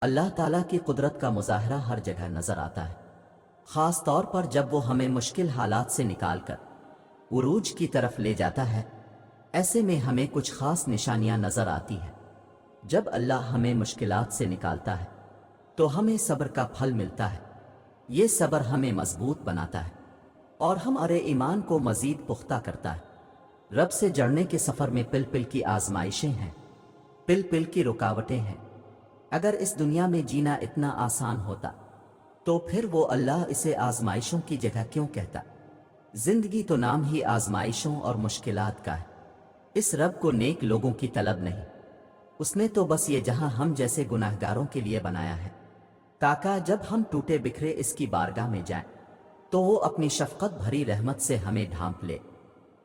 اللہ ताला की कुदरत का मुजाहरा हर जगह नजर आता है, खास तौर पर जब वो हमें मुश्किल हालात से निकाल कर उरूज की तरफ ले जाता है। ऐसे में हमें कुछ खास निशानियां नजर आती है। जब अल्लाह हमें मुश्किलात से निकालता है तो हमें सब्र का फल मिलता है। ये सब्र हमें मजबूत बनाता है और हमारे ईमान को मजीद पुख्ता करता है। रब से जड़ने के सफ़र में पिल पिल की आजमाइशें हैं, पिल पिल की रुकावटें हैं। अगर इस दुनिया में जीना इतना आसान होता तो फिर वो अल्लाह इसे आजमाइशों की जगह क्यों कहता। जिंदगी तो नाम ही आजमाइशों और मुश्किलात का है। इस रब को नेक लोगों की तलब नहीं, उसने तो बस ये जहां हम जैसे गुनाहगारों के लिए बनाया है, ताकि जब हम टूटे बिखरे इसकी बारगाह में जाएं तो वो अपनी शफकत भरी रहमत से हमें ढांप ले।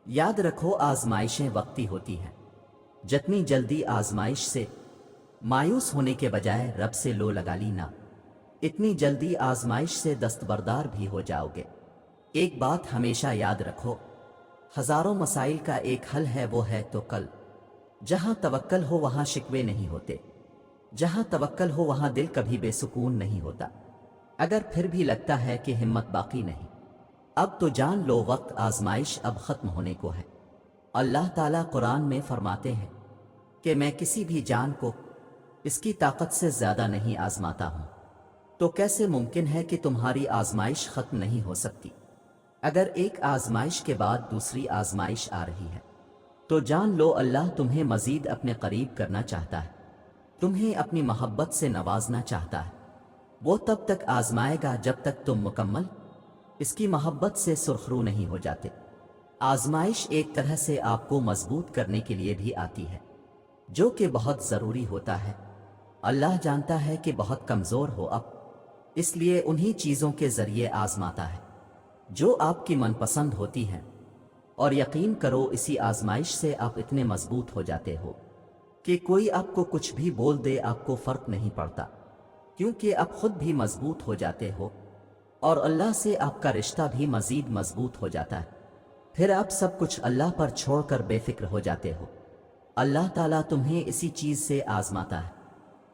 याद रखो, आजमाइशें वक्ती होती हैं। जितनी जल्दी आजमाइश से मायूस होने के बजाय रब से लो लगा ली ना, इतनी जल्दी आजमाइश से दस्तबरदार भी हो जाओगे। एक बात हमेशा याद रखो, हजारों मसाइल का एक हल है, वो है तो कल। जहां तवक्कल हो वहां शिकवे नहीं होते, जहां तवक्कल हो वहां दिल कभी बेसुकून नहीं होता। अगर फिर भी लगता है कि हिम्मत बाकी नहीं, अब तो जान लो वक्त आजमाइश अब खत्म होने को है। अल्लाह ताला कुरान में फरमाते हैं कि मैं किसी भी जान को इसकी ताकत से ज्यादा नहीं आजमाता हूं। तो कैसे मुमकिन है कि तुम्हारी आजमाइश खत्म नहीं हो सकती। अगर एक आजमाइश के बाद दूसरी आजमाइश आ रही है तो जान लो अल्लाह तुम्हें मजीद अपने करीब करना चाहता है, तुम्हें अपनी मोहब्बत से नवाजना चाहता है। वो तब तक आजमाएगा जब तक तुम मुकम्मल इसकी मोहब्बत से सुरखरू नहीं हो जाते। आजमाइश एक तरह से आपको मजबूत करने के लिए भी आती है, जो कि बहुत ज़रूरी होता है। अल्लाह जानता है कि बहुत कमज़ोर हो अब, इसलिए उन्हीं चीज़ों के ज़रिए आजमाता है जो आपकी मनपसंद होती हैं। और यकीन करो, इसी आजमाइश से आप इतने मजबूत हो जाते हो कि कोई आपको कुछ भी बोल दे आपको फ़र्क नहीं पड़ता, क्योंकि आप खुद भी मजबूत हो जाते हो और अल्लाह से आपका रिश्ता भी मज़ीद मजबूत हो जाता है। फिर आप सब कुछ अल्लाह पर छोड़कर बेफिक्र हो जाते हो। अल्लाह ताला तुम्हें इसी चीज़ से आजमाता है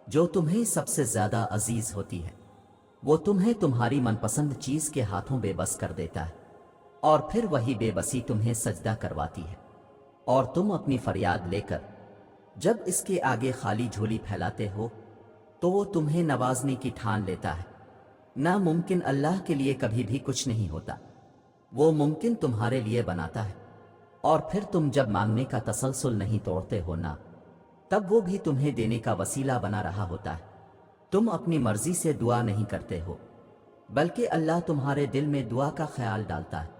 जो तुम्हें सबसे ज़्यादा अजीज़ होती है। वो तुम्हें तुम्हारी मनपसंद चीज़ के हाथों बेबस कर देता है और फिर वही बेबसी तुम्हें सजदा करवाती है और तुम अपनी फरियाद लेकर जब इसके आगे खाली झोली फैलाते हो तो वो तुम्हें नवाजने की ठान लेता है। नामुमकिन अल्लाह के लिए कभी भी कुछ नहीं होता, वो मुमकिन तुम्हारे लिए बनाता है। और फिर तुम जब मांगने का तसलसल नहीं तोड़ते हो ना, तब वो भी तुम्हें देने का वसीला बना रहा होता है। तुम अपनी मर्जी से दुआ नहीं करते हो, बल्कि अल्लाह तुम्हारे दिल में दुआ का ख्याल डालता है,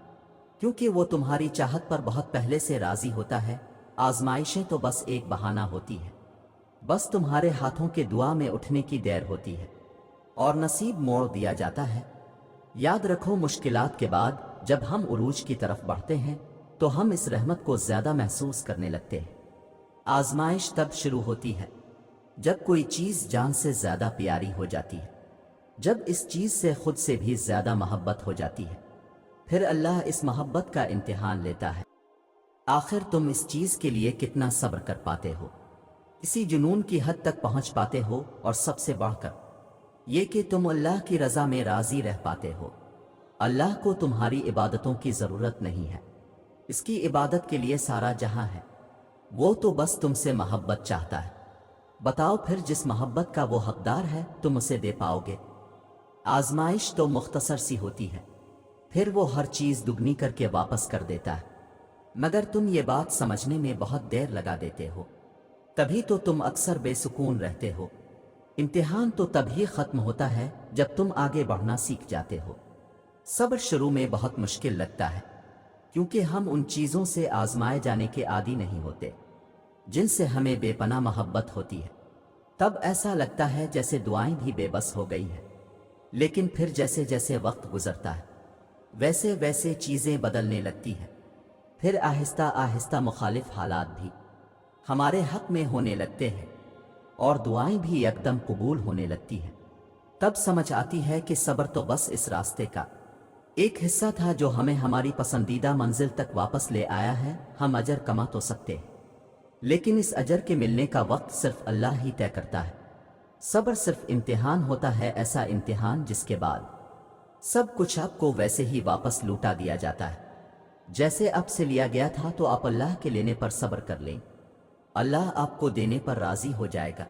क्योंकि वो तुम्हारी चाहत पर बहुत पहले से राजी होता है। आजमाइशें तो बस एक बहाना होती है, बस तुम्हारे हाथों के दुआ में उठने की देर होती है और नसीब मोड़ दिया जाता है। याद रखो, मुश्किलात के बाद जब हम उरूज की तरफ बढ़ते हैं तो हम इस रहमत को ज्यादा महसूस करने लगते हैं। आजमाइश तब शुरू होती है जब कोई चीज जान से ज्यादा प्यारी हो जाती है, जब इस चीज से खुद से भी ज्यादा मोहब्बत हो जाती है। फिर अल्लाह इस मोहब्बत का इम्तिहान लेता है, आखिर तुम इस चीज के लिए कितना सब्र कर पाते हो, इसी जुनून की हद तक पहुंच पाते हो, और सबसे बढ़कर ये कि तुम अल्लाह की रजा में राजी रह पाते हो। अल्लाह को तुम्हारी इबादतों की जरूरत नहीं है, इसकी इबादत के लिए सारा जहां है। वो तो बस तुमसे मोहब्बत चाहता है। बताओ फिर, जिस मोहब्बत का वो हकदार है तुम उसे दे पाओगे? आजमाइश तो मुख्तसर सी होती है, फिर वो हर चीज दुगनी करके वापस कर देता है, मगर तुम ये बात समझने में बहुत देर लगा देते हो। तभी तो तुम अक्सर बेसुकून रहते हो। इम्तिहान तो तभी खत्म होता है जब तुम आगे बढ़ना सीख जाते हो। सब्र शुरू में बहुत मुश्किल लगता है, क्योंकि हम उन चीज़ों से आजमाए जाने के आदी नहीं होते जिनसे हमें बेपनाह मोहब्बत होती है। तब ऐसा लगता है जैसे दुआएं भी बेबस हो गई हैं। लेकिन फिर जैसे जैसे वक्त गुजरता है वैसे वैसे चीज़ें बदलने लगती हैं। फिर आहिस्ता आहिस्ता मुखालिफ हालात भी हमारे हक में होने लगते हैं और दुआएं भी एकदम कबूल होने लगती हैं। तब समझ आती है कि सब्र तो बस इस रास्ते का एक हिस्सा था जो हमें हमारी पसंदीदा मंजिल तक वापस ले आया है। हम अजर कमा तो सकते हैं, लेकिन इस अजर के मिलने का वक्त सिर्फ अल्लाह ही तय करता है। صبر صرف امتحان ہوتا ہے، ایسا امتحان جس کے بعد سب کچھ آپ کو ویسے ہی واپس لوٹا دیا جاتا ہے جیسے آپ سے لیا گیا تھا۔ تو آپ اللہ کے لینے پر صبر کر لیں، اللہ آپ کو دینے پر راضی ہو جائے گا۔